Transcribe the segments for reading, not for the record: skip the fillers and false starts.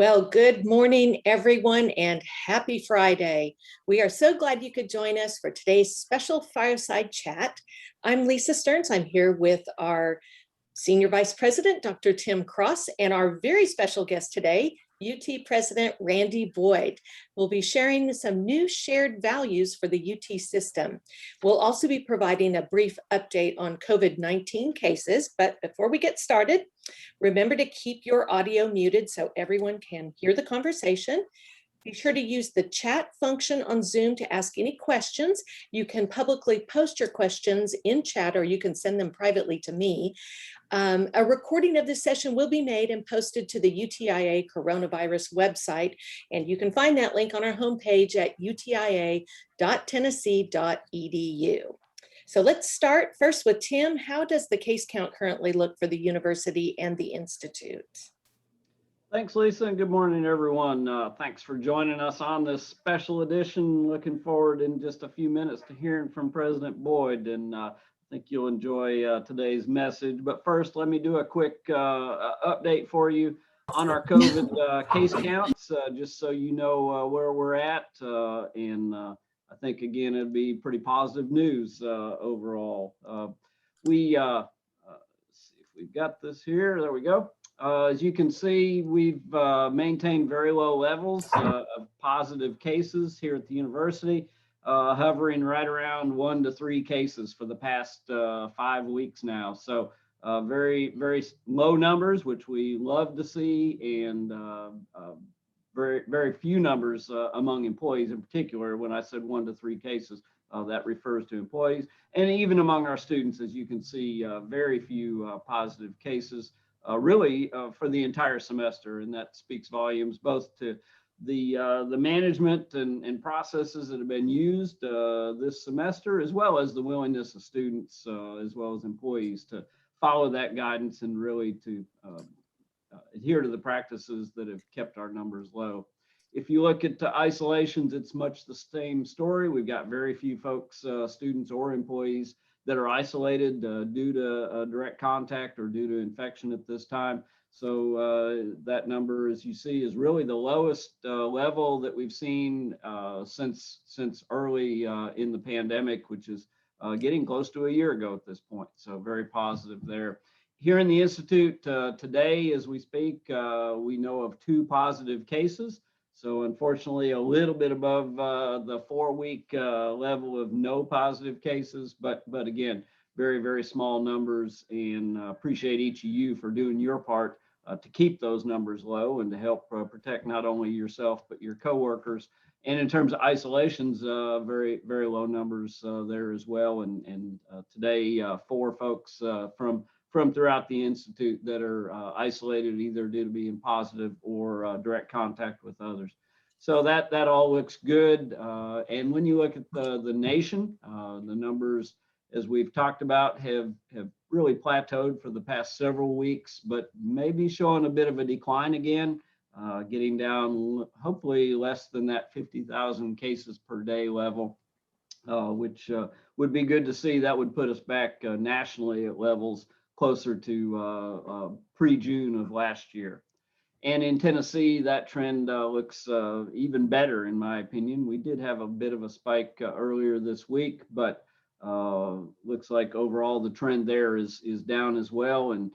Well, good morning, everyone, and happy Friday. We are so glad you could join us for today's special fireside chat. I'm Lisa Stearns. I'm here with our Senior Vice President, Dr. Tim Cross, and our very special guest today, UT President Randy Boyd. We'll be sharing some new shared values for the UT system. We'll also be providing a brief update on COVID-19 cases, but before we get started, remember to keep your audio muted so everyone can hear the conversation. Be sure to use the chat function on Zoom to ask any questions. You can publicly post your questions in chat, or you can send them privately to me. A recording of this session will be made and posted to the UTIA coronavirus website, and you can find that link on our homepage at utia.tennessee.edu. So let's start first with Tim. How does the case count currently look for the university and the Institute? Thanks, Lisa, and good morning, everyone. Thanks for joining us on this special edition. Looking forward in just a few minutes to hearing from President Boyd, and I think you'll enjoy today's message. But first, let me do a quick update for you on our COVID case counts, just so you know where we're at. I think, again, it'd be pretty positive news overall. Let's see if we've got this here. There we go. As you can see, we've maintained very low levels of positive cases here at the university, hovering right around 1 to 3 cases for the past 5 weeks now. So very, very low numbers, which we love to see, and very, very few numbers among employees in particular. When I said 1 to 3 cases, that refers to employees. And even among our students, as you can see, very few positive cases. Really for the entire semester, and that speaks volumes both to the management and processes that have been used this semester, as well as the willingness of students as well as employees to follow that guidance and really to adhere to the practices that have kept our numbers low. If you look at isolations, it's much the same story. We've got very few folks, students or employees, that are isolated due to direct contact or due to infection at this time. So that number, as you see, is really the lowest level that we've seen since early in the pandemic, which is getting close to a year ago at this point. So very positive there. Here in the Institute today, as we speak, we know of 2 positive cases. So unfortunately, a little bit above the 4-week level of no positive cases, but again, very, very small numbers, and appreciate each of you for doing your part to keep those numbers low and to help protect not only yourself, but your coworkers. And in terms of isolations, very, very low numbers there as well. And today, 4 folks from throughout the Institute that are isolated, either due to being positive or direct contact with others. So that all looks good. And when you look at the nation, the numbers, as we've talked about, have really plateaued for the past several weeks, but maybe showing a bit of a decline again, getting down hopefully less than that 50,000 cases per day level, which would be good to see. That would put us back nationally at levels closer to pre-June of last year. And in Tennessee, that trend looks even better, in my opinion. We did have a bit of a spike earlier this week, but looks like overall the trend there is down as well, and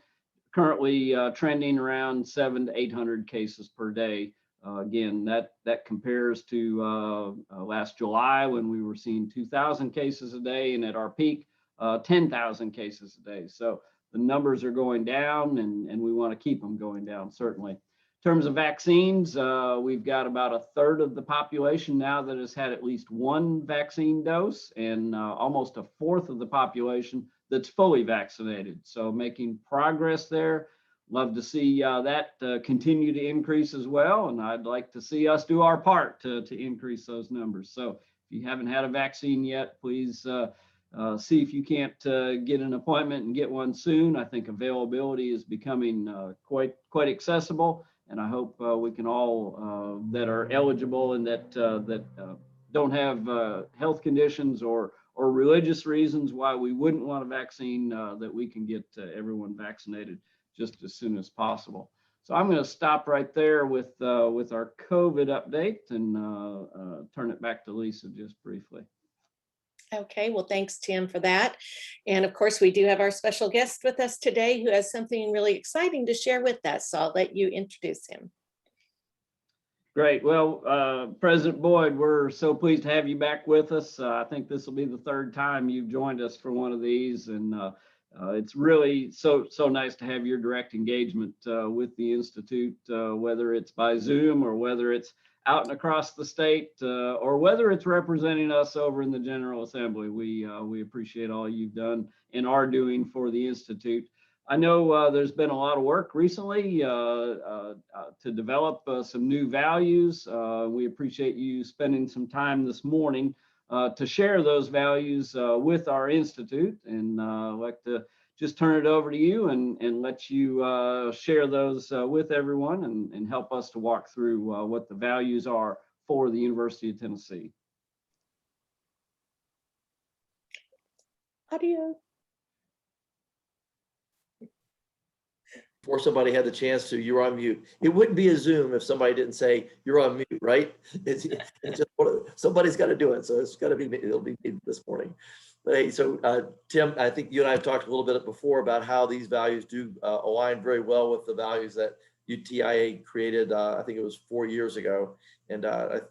currently trending around 700 to 800 cases per day. Again, that compares to last July, when we were seeing 2,000 cases a day, and at our peak, 10,000 cases a day. So the numbers are going down, and we want to keep them going down, certainly. In terms of vaccines, we've got about 1/3 of the population now that has had at least 1 vaccine dose, and almost 1/4 of the population that's fully vaccinated. So making progress there. Love to see that continue to increase as well, and I'd like to see us do our part to increase those numbers. So if you haven't had a vaccine yet, please see if you can't get an appointment and get one soon. I think availability is becoming quite accessible, and I hope we can all that are eligible and that don't have health conditions or religious reasons why we wouldn't want a vaccine, that we can get everyone vaccinated just as soon as possible. So I'm going to stop right there with our COVID update and turn it back to Lisa just briefly. Okay, well, thanks, Tim, for that. And of course, we do have our special guest with us today who has something really exciting to share with us. So I'll let you introduce him. Great. Well, President Boyd, we're so pleased to have you back with us. I think this will be the third time you've joined us for one of these, and it's really so nice to have your direct engagement with the Institute, whether it's by Zoom or whether it's out and across the state, or whether it's representing us over in the General Assembly. We appreciate all you've done and are doing for the Institute. I know there's been a lot of work recently to develop some new values. We appreciate you spending some time this morning to share those values with our Institute, and I'd like to just turn it over to you and let you share those with everyone and help us to walk through what the values are for the University of Tennessee. Audio. Before somebody had the chance to, you're on mute. It wouldn't be a Zoom if somebody didn't say you're on mute, right? It's just somebody's got to do it, so it's got to be it'll be me this morning. But hey, so Tim, I think you and I have talked a little bit before about how these values do align very well with the values that UTIA created. I think it was 4 years ago, and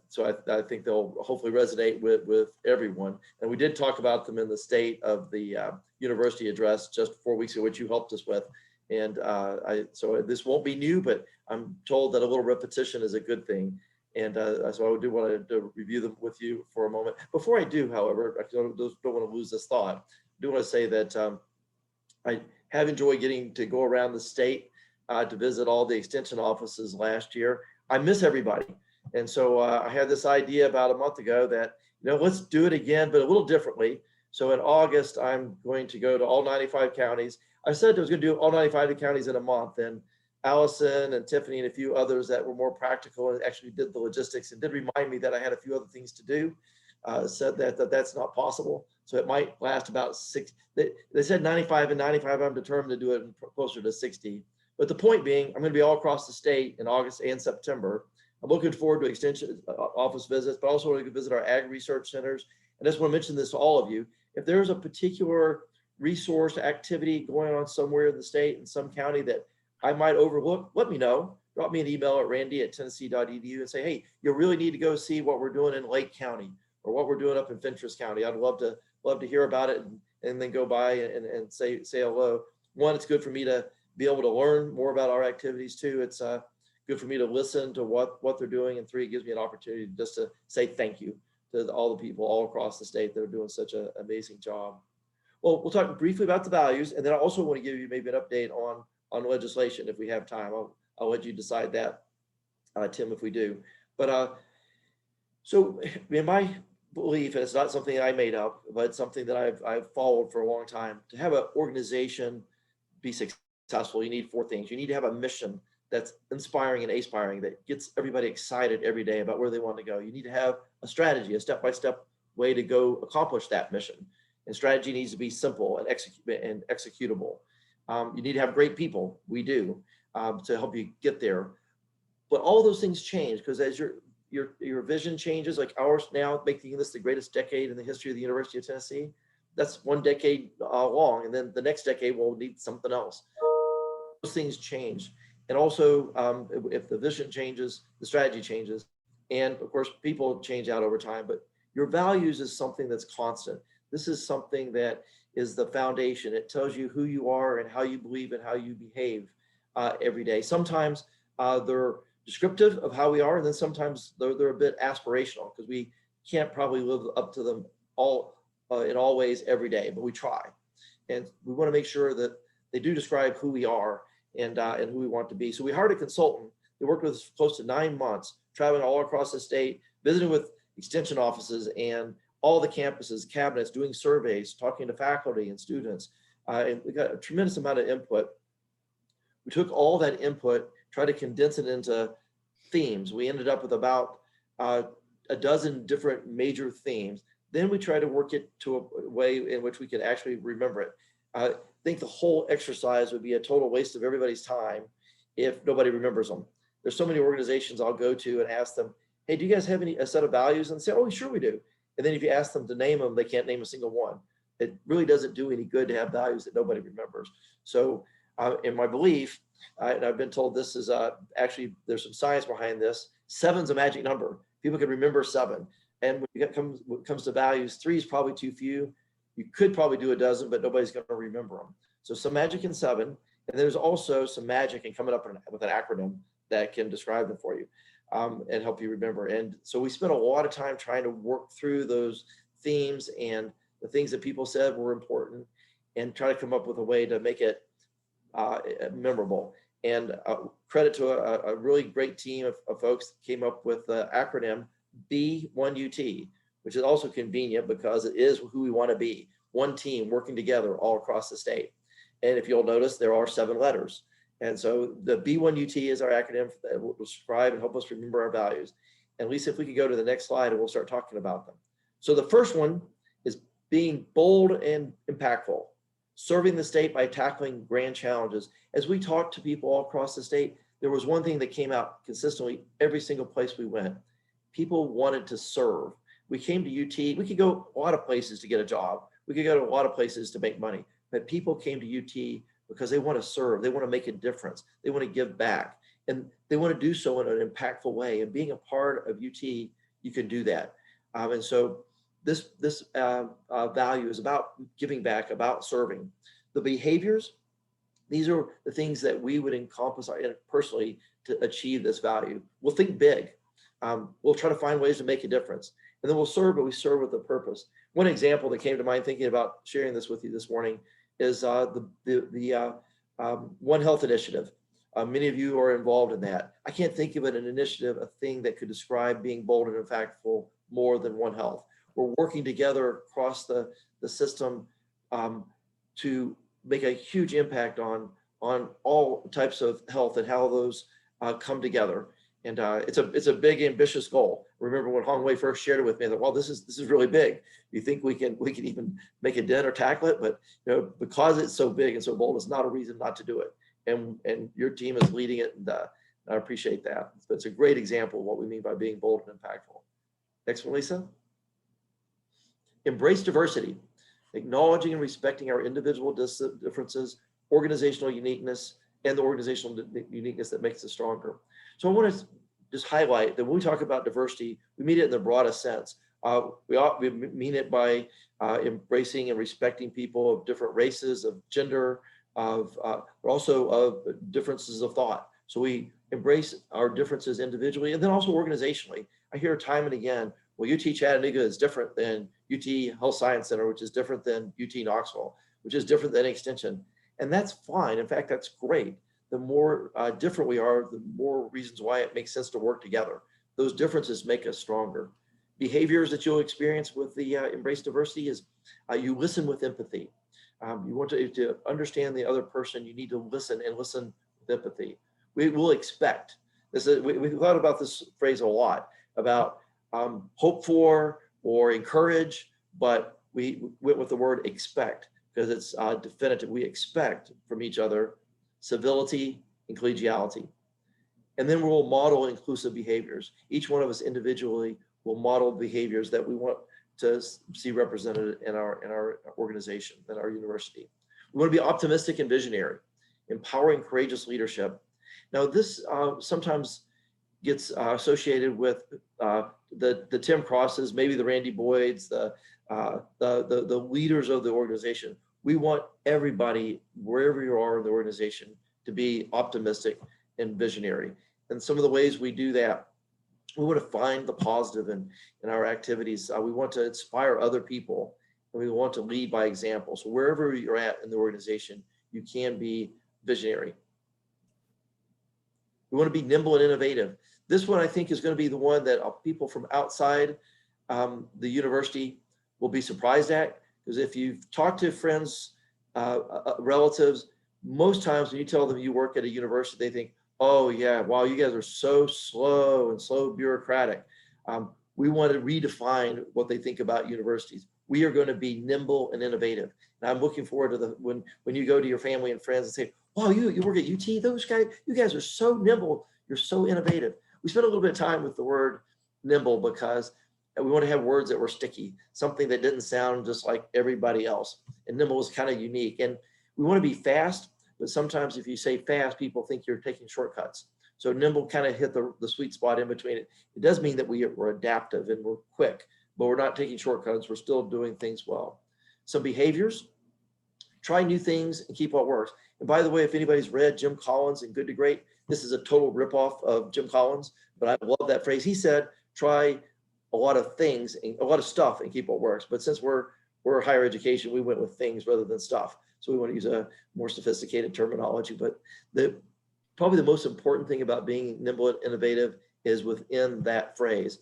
so I think they'll hopefully resonate with everyone. And we did talk about them in the state of the university address just 4 weeks ago, which you helped us with. And so this won't be new, but I'm told that a little repetition is a good thing. And so I do want to review them with you for a moment. Before I do, however, I don't want to lose this thought. I do want to say that I have enjoyed getting to go around the state to visit all the extension offices last year. I miss everybody. And so I had this idea about a month ago that, let's do it again, but a little differently. So in August, I'm going to go to all 95 counties. I said I was going to do all 95 counties in a month, and Allison and Tiffany and a few others that were more practical and actually did the logistics and did remind me that I had a few other things to do, said that that's not possible. So it might last about 6. They said 95 and 95. I'm determined to do it closer to 60. But the point being, I'm going to be all across the state in August and September. I'm looking forward to extension office visits, but also want to visit our ag research centers. And I just want to mention this to all of you. If there's a particular resource activity going on somewhere in the state in some county that I might overlook, let me know. Drop me an email at randy@tennessee.edu and say, hey, you really need to go see what we're doing in Lake County or what we're doing up in Fentress County. I'd love to hear about it and then go by and say hello. One, it's good for me to be able to learn more about our activities. Two, it's good for me to listen to what they're doing. And three, it gives me an opportunity just to say thank you to all the people all across the state that are doing such an amazing job. Well, we'll talk briefly about the values, and then I also want to give you maybe an update on legislation if we have time. I'll let you decide that, Tim, if we do. But so in my belief, and it's not something I made up, but it's something that I've followed for a long time. To have an organization be successful, you need 4 things. You need to have a mission that's inspiring and aspiring, that gets everybody excited every day about where they want to go. You need to have a strategy, a step-by-step way to go accomplish that mission. And strategy needs to be simple and executable. You need to have great people. We do, to help you get there. But all those things change because as your vision changes, like ours now, making this the greatest decade in the history of the University of Tennessee. That's 1 decade long, and then the next decade we'll need something else. Those things change, and also if the vision changes, the strategy changes, and of course people change out over time. But your values is something that's constant. This is something that is the foundation. It tells you who you are and how you believe and how you behave every day. Sometimes they're descriptive of how we are, and then sometimes they're a bit aspirational because we can't probably live up to them all in all ways every day, but we try. And we want to make sure that they do describe who we are and who we want to be. So we hired a consultant. They worked with us close to 9 months, traveling all across the state, visiting with extension offices and all the campuses, cabinets, doing surveys, talking to faculty and students. And we got a tremendous amount of input. We took all that input, tried to condense it into themes. We ended up with about a dozen different major themes. Then we tried to work it to a way in which we could actually remember it. I think the whole exercise would be a total waste of everybody's time if nobody remembers them. There's so many organizations I'll go to and ask them, hey, do you guys have a set of values? And say, oh, sure we do. And then if you ask them to name them, they can't name a single one. It really doesn't do any good to have values that nobody remembers. So in my belief, and I've been told this is actually, there's some science behind this, 7's a magic number. People can remember 7. And when it comes to values, 3 is probably too few. You could probably do a dozen, but nobody's going to remember them. So some magic in 7. And there's also some magic in coming up with an acronym that can describe them for you and help you remember. And so we spent a lot of time trying to work through those themes and the things that people said were important and try to come up with a way to make it memorable. And credit to a really great team of folks that came up with the acronym B1UT, which is also convenient because it is who we want to be. One team working together all across the state. And if you'll notice, there are 7 letters. And so the B1UT is our acronym that will describe and help us remember our values. And Lisa, if we could go to the next slide and we'll start talking about them. So the first one is being bold and impactful, serving the state by tackling grand challenges. As we talked to people all across the state, there was one thing that came out consistently every single place we went. People wanted to serve. We came to UT, we could go a lot of places to get a job. We could go to a lot of places to make money, but people came to UT because they want to serve. They want to make a difference. They want to give back, and they want to do so in an impactful way. And being a part of UT, you can do that. And so this value is about giving back, about serving. The behaviors, these are the things that we would encompass personally to achieve this value. We'll think big. We'll try to find ways to make a difference. And then we'll serve, but we serve with a purpose. One example that came to mind thinking about sharing this with you this morning is the One Health initiative. Many of you are involved in that. I can't think of an initiative, a thing that could describe being bold and impactful more than One Health. We're working together across the system to make a huge impact on all types of health and how those come together. And it's a big, ambitious goal. Remember when Hong Wei first shared it with me, I thought, well, this is really big. You think we can even make a dent or tackle it? But because it's so big and so bold, it's not a reason not to do it. And your team is leading it, and I appreciate that. It's a great example of what we mean by being bold and impactful. Next one, Lisa. Embrace diversity, acknowledging and respecting our individual differences, organizational uniqueness, and the organizational uniqueness that makes us stronger. So I want to just highlight that when we talk about diversity, we mean it in the broadest sense. We mean it by embracing and respecting people of different races, of gender, but also of differences of thought. So we embrace our differences individually and then also organizationally. I hear time and again, well, UT Chattanooga is different than UT Health Science Center, which is different than UT Knoxville, which is different than Extension. And that's fine. In fact, that's great. The more different we are, the more reasons why it makes sense to work together. Those differences make us stronger. Behaviors that you'll experience with the Embrace Diversity is you listen with empathy. You want to understand the other person, you need to listen and listen with empathy. We will expect. We thought about this phrase a lot, about hope for or encourage, but we went with the word expect because it's definitive. We expect from each other civility and collegiality. And then we'll model inclusive behaviors. Each one of us individually will model behaviors that we want to see represented in our organization, in our university. We want to be optimistic and visionary, empowering courageous leadership. Now this sometimes gets associated with the Tim Crosses, maybe the Randy Boyds, the leaders of the organization. We want everybody, wherever you are in the organization, to be optimistic and visionary. And some of the ways we do that, we want to find the positive in our activities. We want to inspire other people, and we want to lead by example. So wherever you're at in the organization, you can be visionary. We want to be nimble and innovative. This one, I think, is going to be the one that people from outside the university will be surprised at. Because if you've talked to friends, relatives, most times when you tell them you work at a university, they think, oh yeah, wow, you guys are so slow and so bureaucratic. We want to redefine what they think about universities. We are going to be nimble and innovative. And I'm looking forward to when you go to your family and friends and say, wow, you work at UT, you guys are so nimble, you're so innovative. We spent a little bit of time with the word nimble because we want to have words that were sticky, something that didn't sound just like everybody else. And nimble is kind of unique. And we want to be fast, but sometimes if you say fast, people think you're taking shortcuts. So nimble kind of hit the sweet spot in between it. It does mean that we're adaptive and we're quick, but we're not taking shortcuts. We're still doing things well. Some behaviors: try new things and keep what works. And by the way, if anybody's read Jim Collins and Good to Great, this is a total ripoff of Jim Collins, but I love that phrase. He said, try a lot of things and a lot of stuff and keep what works. But since we're higher education, we went with things rather than stuff. So we want to use a more sophisticated terminology. But probably the most important thing about being nimble and innovative is within that phrase.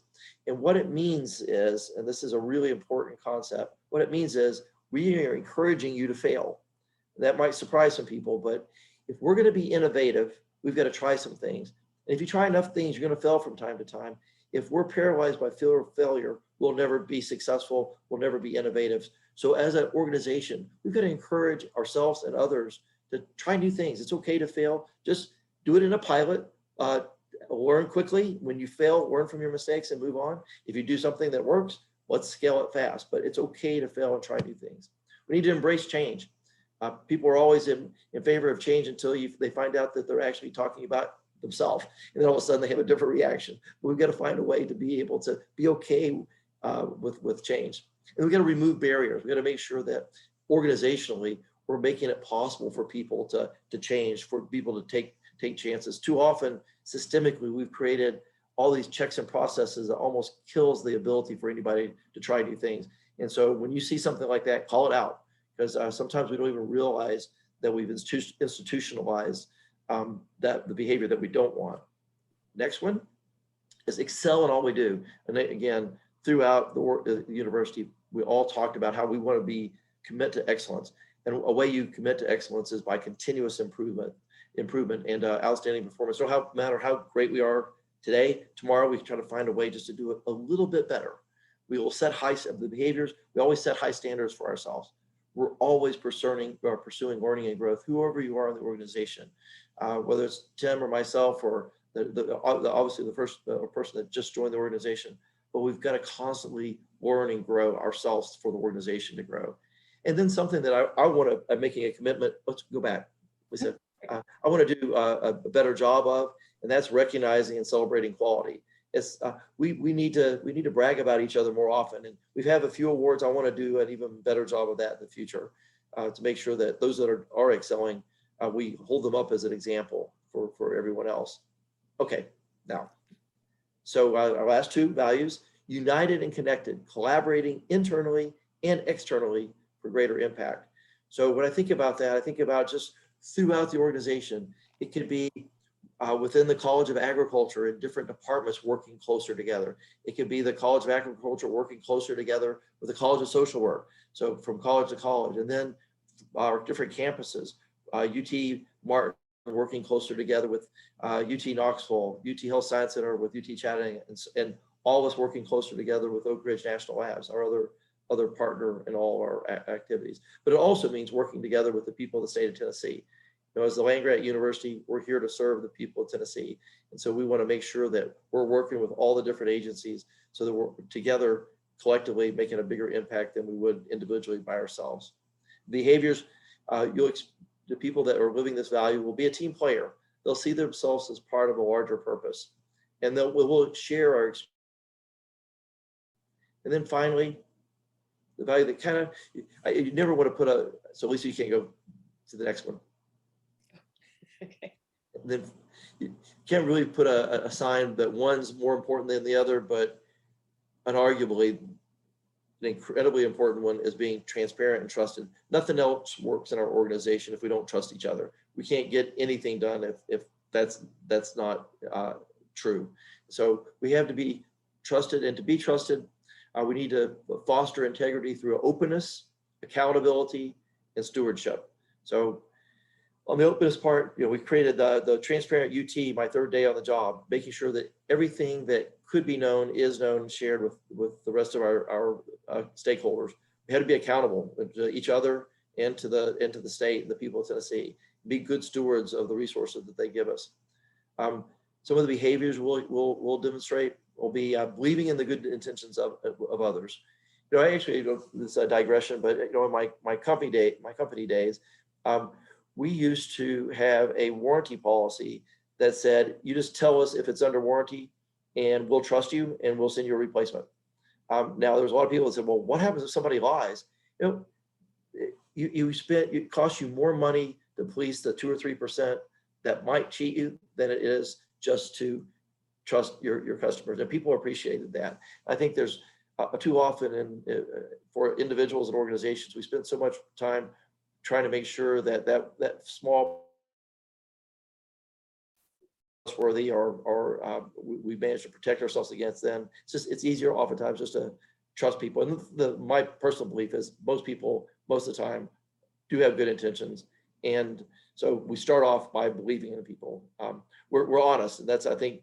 And what it means is, and this is a really important concept, what it means is we are encouraging you to fail. That might surprise some people, but if we're going to be innovative, we've got to try some things. And if you try enough things, you're going to fail from time to time. If we're paralyzed by fear of failure, we'll never be successful, we'll never be innovative. So as an organization, we've got to encourage ourselves and others to try new things. It's okay to fail. Just do it in a pilot. Learn quickly. When you fail, learn from your mistakes and move on. If you do something that works, let's scale it fast. But it's okay to fail and try new things. We need to embrace change. People are always in favor of change until they find out that they're actually talking about themselves. And then all of a sudden they have a different reaction. But we've got to find a way to be able to be okay with change. And we've got to remove barriers. We've got to make sure that organizationally, we're making it possible for people to change, for people to take chances. Too often, systemically, we've created all these checks and processes that almost kills the ability for anybody to try new things. And so when you see something like that, call it out, because sometimes we don't even realize that we've institutionalized that the behavior that we don't want. Next one is excel in all we do. And again, throughout the university, we all talked about how we want to be commit to excellence. And a way you commit to excellence is by continuous improvement and outstanding performance. No matter how great we are today, tomorrow we try to find a way just to do it a little bit better. We will set the behaviors. We always set high standards for ourselves. We're always pursuing learning and growth, whoever you are in the organization, whether it's Tim or myself or obviously the first person that just joined the organization. But we've got to constantly learn and grow ourselves for the organization to grow. And then something that I want to, I'm making a commitment. Let's go back. We said, I want to do a better job of, and that's recognizing and celebrating quality. It's we need to brag about each other more often, and we have a few awards. I want to do an even better job of that in the future to make sure that those that are excelling, we hold them up as an example for everyone else. Okay, now, so our last two values: united and connected, collaborating internally and externally for greater impact. So when I think about that, I think about just throughout the organization. It could be within the College of Agriculture in different departments working closer together. It could be the College of Agriculture working closer together with the College of Social Work. So from college to college, and then our different campuses, UT Martin working closer together with UT Knoxville, UT Health Science Center with UT Chattanooga, and all of us working closer together with Oak Ridge National Labs, our other partner in all our activities. But it also means working together with the people of the state of Tennessee. You know, as the land-grant university, we're here to serve the people of Tennessee. And so we want to make sure that we're working with all the different agencies so that we're together collectively making a bigger impact than we would individually by ourselves. Behaviors, the people that are living this value will be a team player. They'll see themselves as part of a larger purpose, and we'll share our experience. And then finally, the value that kind of, you never want to put so Lisa, you can't go to the next one. Okay. Then you can't really put a sign that one's more important than the other, but unarguably, an incredibly important one is being transparent and trusted. Nothing else works in our organization if we don't trust each other. We can't get anything done if that's not true. So we have to be trusted, and to be trusted, we need to foster integrity through openness, accountability, and stewardship. So on the openness part, we created the Transparent UT, my third day on the job, making sure that everything that could be known is known and shared with the rest of our stakeholders. We had to be accountable to each other and to the state and the people of Tennessee. Be good stewards of the resources that they give us. Some of the behaviors we'll demonstrate will be believing in the good intentions of others. You know, I actually, this is a digression, but you know, in my company days, we used to have a warranty policy that said, you just tell us if it's under warranty and we'll trust you and we'll send you a replacement. Now there's a lot of people that said, well, what happens if somebody lies? You know, it costs you more money to police the 2 or 3% that might cheat you than it is just to trust your customers. And people appreciated that. I think there's too often for individuals and organizations, we spend so much time trying to make sure that small trustworthy or we manage to protect ourselves against them. It's easier oftentimes just to trust people. And my personal belief is most people, most of the time, do have good intentions. And so we start off by believing in people. We're honest, and that's, I think,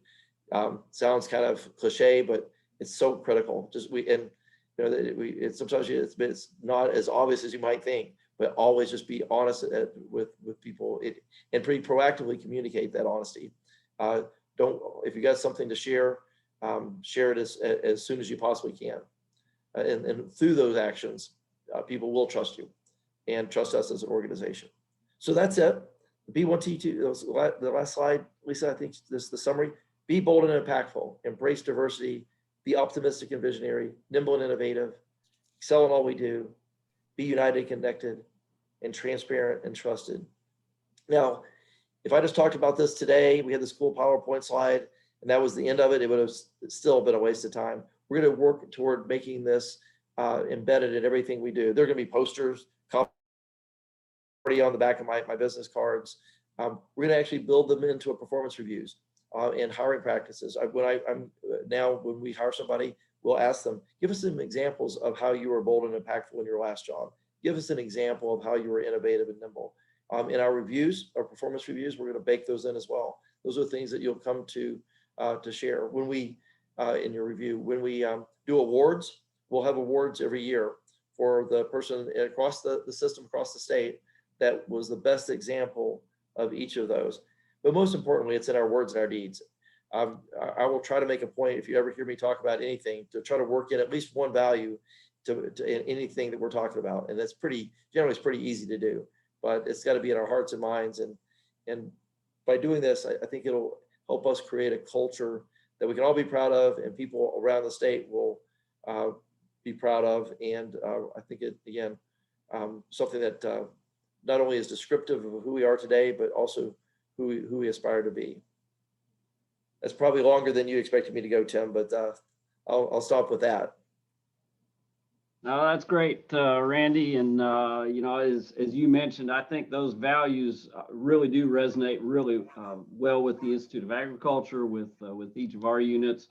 sounds kind of cliche, but it's so critical. Sometimes it's not as obvious as you might think, but always just be honest with people and pretty proactively communicate that honesty. If you got something to share, share it as soon as you possibly can. And through those actions, people will trust you and trust us as an organization. So that's it. B1T2, the last slide, Lisa, I think this is the summary. Be bold and impactful, embrace diversity, be optimistic and visionary, nimble and innovative, excel in all we do, be united and connected, and transparent and trusted. Now, if I just talked about this today, we had this cool PowerPoint slide, and that was the end of it, it would have still been a waste of time. We're going to work toward making this embedded in everything we do. There are going to be posters, already on the back of my business cards. We're going to actually build them into a performance reviews and hiring practices. When we hire somebody, we'll ask them, give us some examples of how you were bold and impactful in your last job. Give us an example of how you were innovative and nimble. In our reviews, our performance reviews, we're going to bake those in as well. Those are things that you'll come to share when we, in your review. When we do awards, we'll have awards every year for the person across the system, across the state, that was the best example of each of those. But most importantly, it's in our words and our deeds. I will try to make a point, if you ever hear me talk about anything, to try to work in at least one value to anything that we're talking about. And that's generally it's pretty easy to do, but it's got to be in our hearts and minds. And by doing this, I think it'll help us create a culture that we can all be proud of and people around the state will be proud of. And I think something that not only is descriptive of who we are today, but also who we aspire to be. That's probably longer than you expected me to go, Tim, but I'll stop with that. No, that's great, Randy. And as you mentioned, I think those values really do resonate really well with the Institute of Agriculture, with each of our units.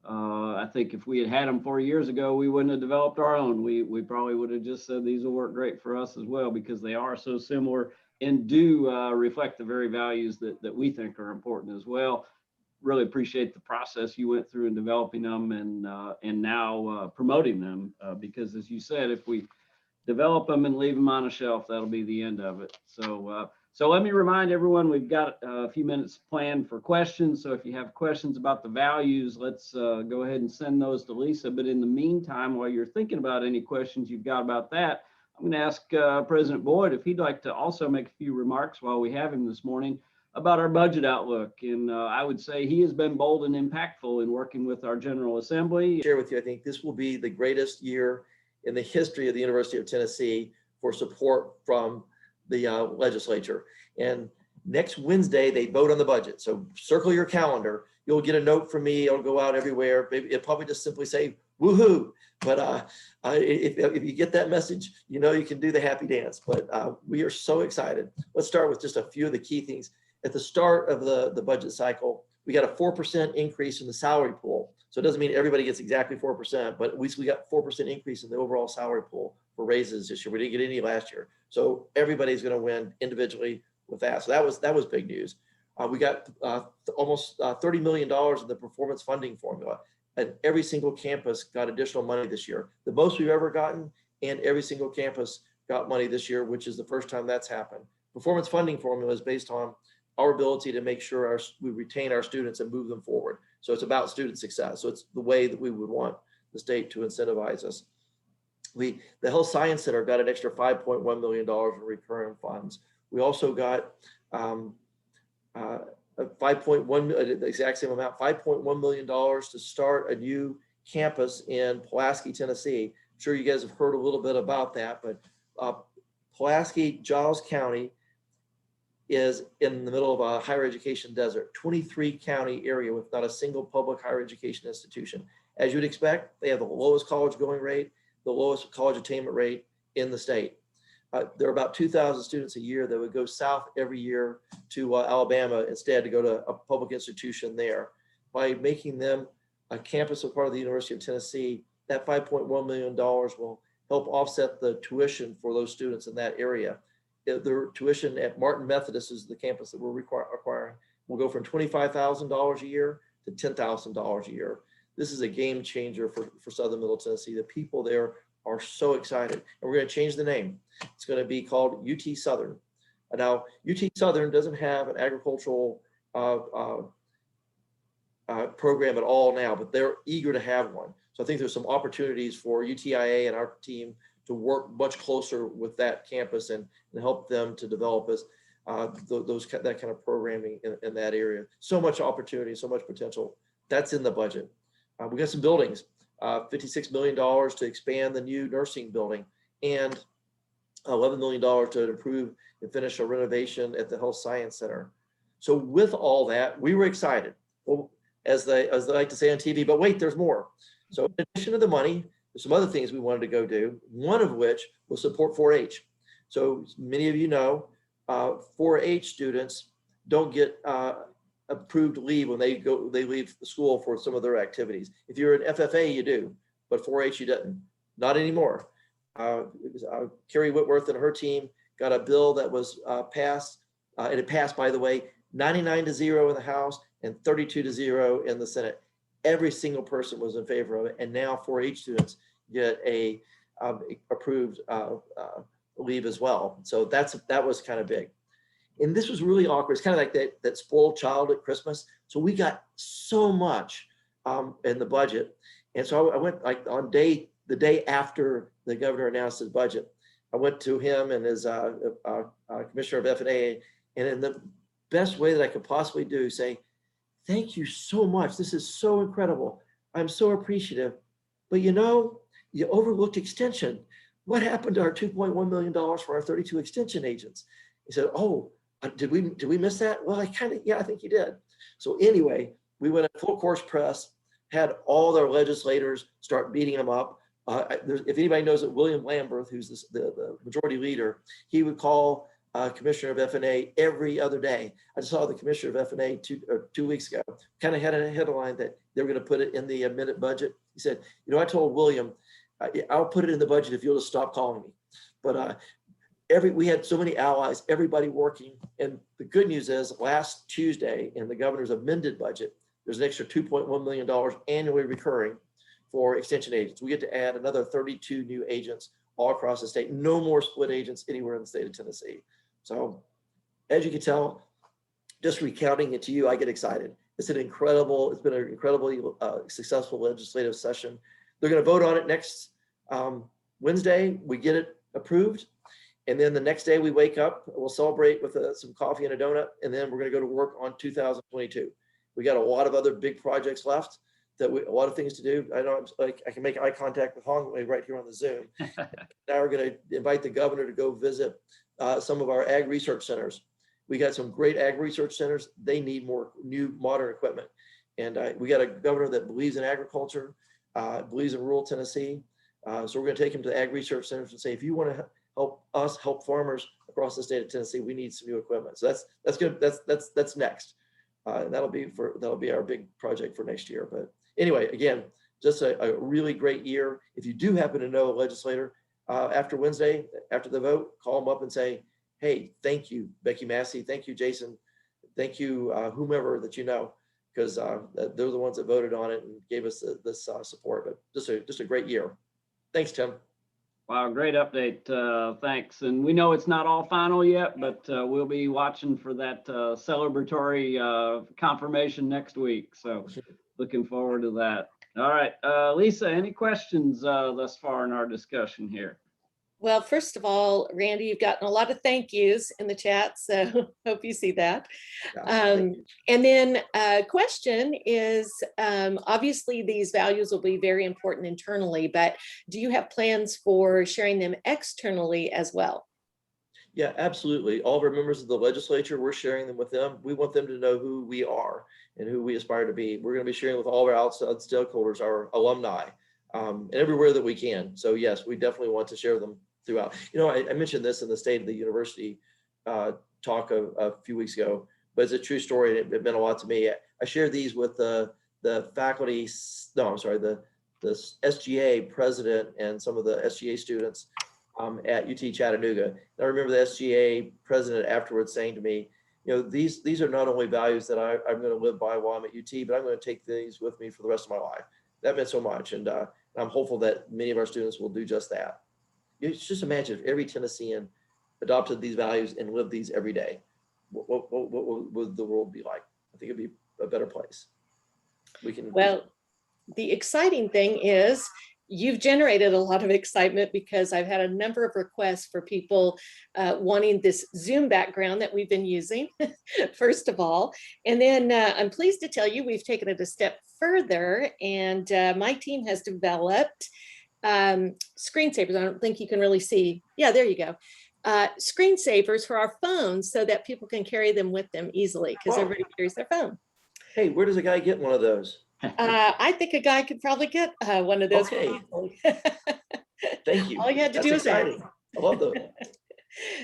I think if we had them 4 years ago, we wouldn't have developed our own. We probably would have just said these will work great for us as well, because they are so similar and do reflect the very values that we think are important as well. Really appreciate the process you went through in developing them and now promoting them, because as you said, if we develop them and leave them on a shelf, that'll be the end of it. So let me remind everyone, we've got a few minutes planned for questions. So if you have questions about the values, let's go ahead and send those to Lisa. But in the meantime, while you're thinking about any questions you've got about that, I'm going to ask President Boyd if he'd like to also make a few remarks while we have him this morning about our budget outlook. And I would say he has been bold and impactful in working with our General Assembly. Share with you, I think this will be the greatest year in the history of the University of Tennessee for support from the legislature. And next Wednesday, they vote on the budget. So circle your calendar. You'll get a note from me. It'll go out everywhere. It'll probably just simply say, woohoo. But if you get that message, you can do the happy dance. But we are so excited. Let's start with just a few of the key things. At the start of the budget cycle, we got a 4% increase in the salary pool. So it doesn't mean everybody gets exactly 4%, but at least we got 4% increase in the overall salary pool for raises this year. We didn't get any last year. So everybody's going to win individually with that. So that was big news. We got almost $30 million in the performance funding formula, and every single campus got additional money this year, the most we've ever gotten, and every single campus got money this year, which is the first time that's happened. Performance funding formula is based on our ability to make sure we retain our students and move them forward. So it's about student success. So it's the way that we would want the state to incentivize us. The Health Science Center got an extra $5.1 million in recurring funds. We also got 5.1, the exact same amount, $5.1 million to start a new campus in Pulaski, Tennessee. I'm sure you guys have heard a little bit about that, but Pulaski, Giles County is in the middle of a higher education desert, 23 county area with not a single public higher education institution. As you'd expect, they have the lowest college going rate, the lowest college attainment rate in the state. There are about 2,000 students a year that would go south every year to Alabama instead to go to a public institution there. By making them a campus or part of the University of Tennessee, that $5.1 million will help offset the tuition for those students in that area. Their tuition at Martin Methodist is the campus that we're acquiring. Will go from $25,000 a year to $10,000 a year. This is a game changer for Southern Middle Tennessee. The people there are so excited, and we're going to change the name. It's going to be called UT Southern. Now, UT Southern doesn't have an agricultural program at all now, but they're eager to have one. So I think there's some opportunities for UTIA and our team to work much closer with that campus and help them to develop that kind of programming in that area. So much opportunity, so much potential. That's in the budget. We got some buildings, $56 million to expand the new nursing building and $11 million to improve and finish a renovation at the Health Science Center. So with all that, we were excited. Well, as they like to say on TV, but wait, there's more. So in addition to the money, there's some other things we wanted to go do, one of which was support 4-H. So many of you know 4-H students don't get approved leave when they leave the school for some of their activities. If you're an FFA, you do, but 4-H you didn't. Not anymore. Carrie Whitworth and her team got a bill that was passed, and it passed, by the way, 99-0 in the House and 32-0 in the Senate. Every single person was in favor of it, and now 4-H students get a approved leave as well. So that was kind of big. And this was really awkward. It's kind of like that spoiled child at Christmas. So we got so much in the budget. And so I went like on the day after the governor announced his budget, I went to him and his commissioner of F&A, and in the best way that I could possibly do, say, thank you so much. This is so incredible. I'm so appreciative. But you know, you overlooked extension. What happened to our $2.1 million for our 32 extension agents? He said, oh, did we miss that? Well, I think you did. So anyway, we went at full course press, had all their legislators start beating them up. If anybody knows that William Lamberth, who's the majority leader, he would call commissioner of F&A every other day. I saw the commissioner of F&A 2 weeks ago, kind of had a headline that they were going to put it in the amended budget. He said, you know, I told William, I'll put it in the budget if you'll just stop calling me. But we had so many allies, everybody working. And the good news is last Tuesday in the governor's amended budget, there's an extra $2.1 million annually recurring for extension agents. We get to add another 32 new agents all across the state. No more split agents anywhere in the state of Tennessee. So as you can tell, just recounting it to you, I get excited. It's been an incredibly successful legislative session. They're going to vote on it next Wednesday. We get it approved. And then the next day we wake up, we'll celebrate with some coffee and a donut. And then we're going to go to work on 2022. We got a lot of other big projects left, a lot of things to do. I know I can make eye contact with Hongwei right here on the Zoom. Now we're going to invite the governor to go visit some of our ag research centers. We got some great ag research centers. They need more new modern equipment. And we got a governor that believes in agriculture, believes in rural Tennessee. So we're going to take him to the ag research centers and say, if you want to help us help farmers across the state of Tennessee, we need some new equipment. So that's good. That's next. And that'll be our big project for next year. But anyway, again, just a really great year. If you do happen to know a legislator after Wednesday, after the vote, call them up and say, hey, thank you, Becky Massey. Thank you, Jason. Thank you, whomever that you know, because they're the ones that voted on it and gave us this support. But just a great year. Thanks, Tim. Wow, great update. Thanks. And we know it's not all final yet, but we'll be watching for that celebratory confirmation next week. So looking forward to that. All right, Lisa, any questions thus far in our discussion here? Well, first of all, Randy, you've gotten a lot of thank yous in the chat, so hope you see that. And then question is, obviously these values will be very important internally, but do you have plans for sharing them externally as well? Yeah, absolutely. All of our members of the legislature, we're sharing them with them. We want them to know who we are and who we aspire to be. We're going to be sharing with all of our outside stakeholders, our alumni, and everywhere that we can. So yes, we definitely want to share them throughout. You know, I mentioned this in the State of the University talk a few weeks ago, but it's a true story. And it meant a lot to me. I shared these with the faculty, no, I'm sorry, the SGA president and some of the SGA students at UT Chattanooga. And I remember the SGA president afterwards saying to me, you know, these are not only values that I'm going to live by while I'm at UT, but I'm going to take these with me for the rest of my life. That meant so much. And I'm hopeful that many of our students will do just that. You just imagine if every Tennessean adopted these values and lived these every day. What would the world be like? I think it'd be a better place. Well, the exciting thing is you've generated a lot of excitement because I've had a number of requests for people wanting this Zoom background that we've been using, first of all. And then I'm pleased to tell you we've taken it a step further, and my team has developed screensavers. I don't think you can really see. Yeah, there you go. Screensavers for our phones so that people can carry them with them easily because everybody carries their phone. Hey, where does a guy get one of those? I think a guy could probably get one of those. Okay. Thank you. All you had to do is ask. I love those.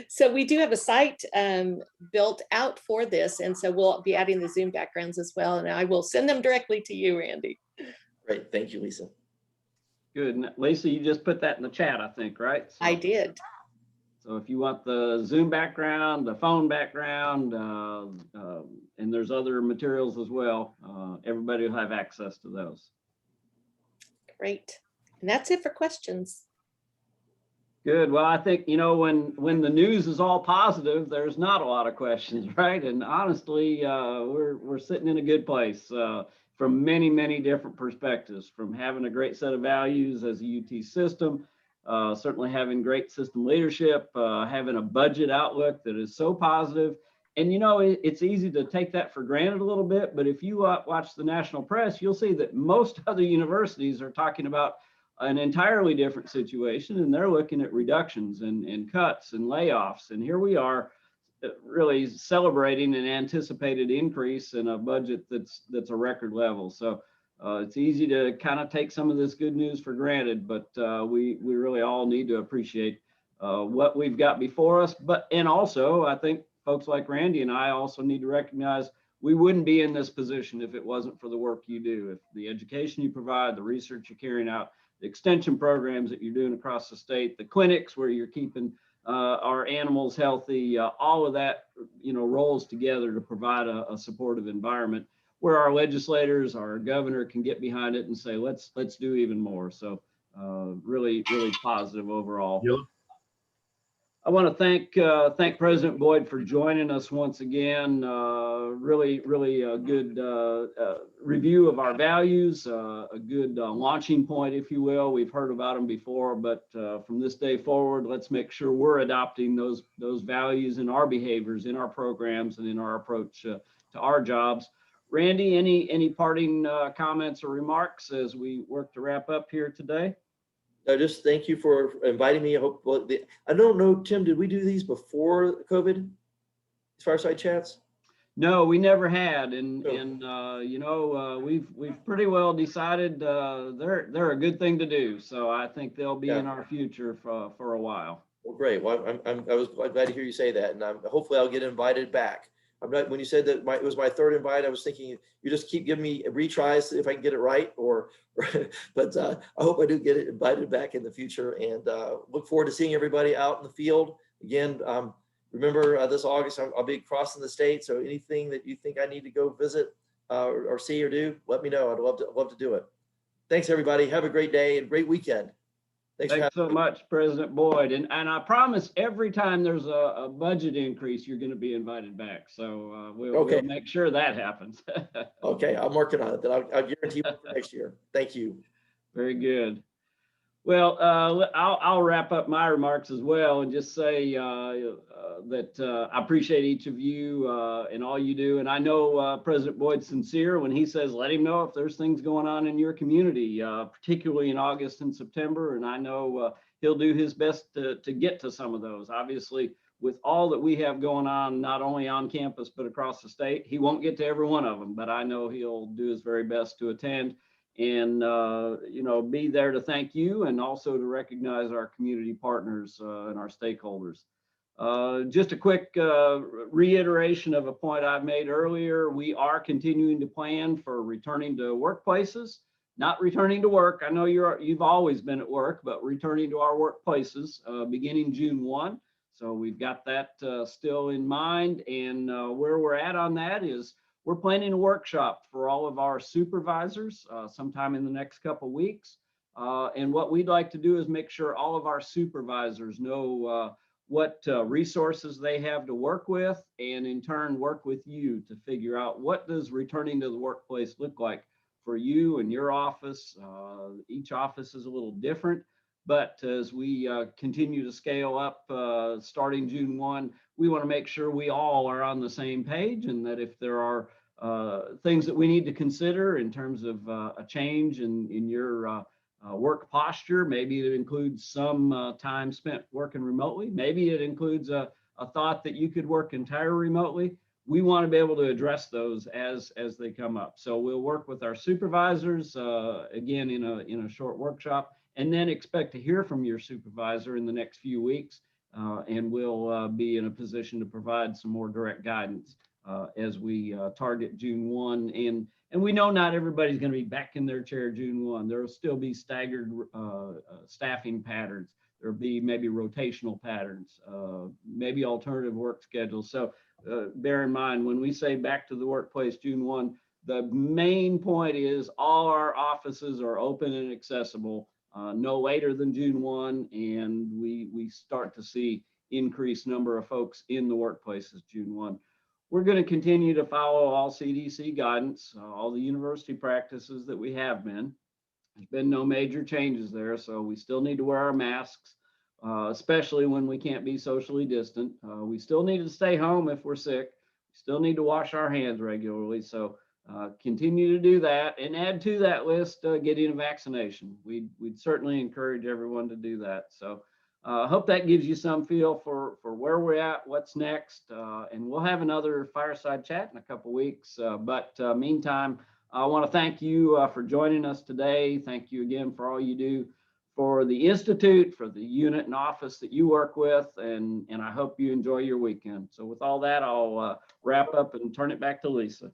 So we do have a site built out for this, and so we'll be adding the Zoom backgrounds as well, and I will send them directly to you, Randy. Great, thank you, Lisa. Good. And Lisa, you just put that in the chat, I think, right? So, I did. So if you want the Zoom background, the phone background, and there's other materials as well, everybody will have access to those. Great. And that's it for questions. Good. Well, I think, you know, when the news is all positive, there's not a lot of questions, right? And honestly, we're sitting in a good place from many, many different perspectives, from having a great set of values as a UT system, certainly having great system leadership, having a budget outlook that is so positive. And, you know, it's easy to take that for granted a little bit, but if you watch the national press, you'll see that most other universities are talking about an entirely different situation, and they're looking at reductions and cuts and layoffs. And here we are really celebrating an anticipated increase in a budget that's a record level. So it's easy to kind of take some of this good news for granted, but we really all need to appreciate what we've got before us. And also, I think folks like Randy and I also need to recognize we wouldn't be in this position if it wasn't for the work you do, if the education you provide, the research you're carrying out, the extension programs that you're doing across the state, the clinics where you're keeping our animals healthy, all of that, you know, rolls together to provide a supportive environment where our legislators, our governor can get behind it and say, let's do even more. So really positive overall. Yep. I want to thank President Boyd for joining us once again. Really a good review of our values, a good launching point, if you will. We've heard about them before, but from this day forward, let's make sure we're adopting those values in our behaviors, in our programs, and in our approach to our jobs. Randy, any parting comments or remarks as we work to wrap up here today? No, just thank you for inviting me. I hope. I don't know, Tim, did we do these before COVID? These fireside chats? No, we never had, and Oh. you know, we've pretty well decided they're a good thing to do. So I think they'll be in our future for a while. Well, great. Well, I was glad to hear you say that, and hopefully I'll get invited back. I'm not. When you said that it was my third invite, I was thinking you just keep giving me retries if I can get it right, but I hope I do get it invited back in the future, and look forward to seeing everybody out in the field again. Remember this August, I'll be crossing the state, so anything that you think I need to go visit or see or do, let me know. I'd love to do it. Thanks, everybody. Have a great day and great weekend. Thanks for Thanks so much, President Boyd. And I promise every time there's a budget increase, you're going to be invited back. So we'll make sure that happens. Okay, I'm working on it. Then I'll guarantee one for next year. Thank you. Very good. Well, I'll wrap up my remarks as well and just say that I appreciate each of you and all you do. And I know President Boyd's sincere when he says, let him know if there's things going on in your community, particularly in August and September. And I know he'll do his best to get to some of those. Obviously, with all that we have going on, not only on campus, but across the state, he won't get to every one of them, but I know he'll do his very best to attend and be there to thank you and also to recognize our community partners and our stakeholders. Just a quick reiteration of a point I've made earlier. We are continuing to plan for returning to workplaces, not returning to work. I know you've always been at work, but returning to our workplaces beginning June 1. So we've got that still in mind, and where we're at on that is we're planning a workshop for all of our supervisors sometime in the next couple weeks. And what we'd like to do is make sure all of our supervisors know what resources they have to work with, and in turn work with you to figure out what does returning to the workplace look like for you and your office. Each office is a little different, but as we continue to scale up starting June 1, we want to make sure we all are on the same page, and that if there are things that we need to consider in terms of a change in your work posture, maybe it includes some time spent working remotely, maybe it includes a thought that you could work entirely remotely. We want to be able to address those as they come up. So we'll work with our supervisors again in a short workshop, and then expect to hear from your supervisor in the next few weeks, and we'll be in a position to provide some more direct guidance as we target June 1. And we know not everybody's going to be back in their chair June 1. There will still be staggered staffing patterns. There'll be maybe rotational patterns, maybe alternative work schedules. So bear in mind, when we say back to the workplace June 1, the main point is all our offices are open and accessible no later than June 1, and we start to see increased number of folks in the workplaces June 1. We're going to continue to follow all CDC guidance, all the university practices that we have been. There's been no major changes there, so we still need to wear our masks, especially when we can't be socially distant. We still need to stay home if we're sick. We still need to wash our hands regularly. So continue to do that, and add to that list getting a vaccination. We'd certainly encourage everyone to do that. So I hope that gives you some feel for where we're at, what's next, and we'll have another fireside chat in a couple weeks. But meantime, I want to thank you for joining us today. Thank you again for all you do for the Institute, for the unit and office that you work with, and I hope you enjoy your weekend. So with all that, I'll wrap up and turn it back to Lisa.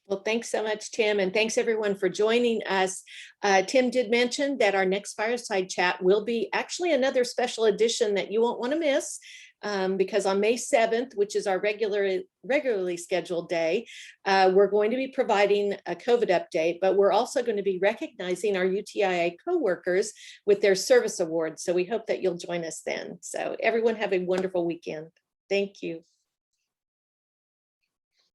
Well, thanks so much, Tim, and thanks everyone for joining us. Tim did mention that our next fireside chat will be actually another special edition that you won't want to miss, because on May 7th, which is our regularly scheduled day, we're going to be providing a COVID update, but we're also going to be recognizing our UTIA coworkers with their service awards. So we hope that you'll join us then. So everyone have a wonderful weekend. Thank you.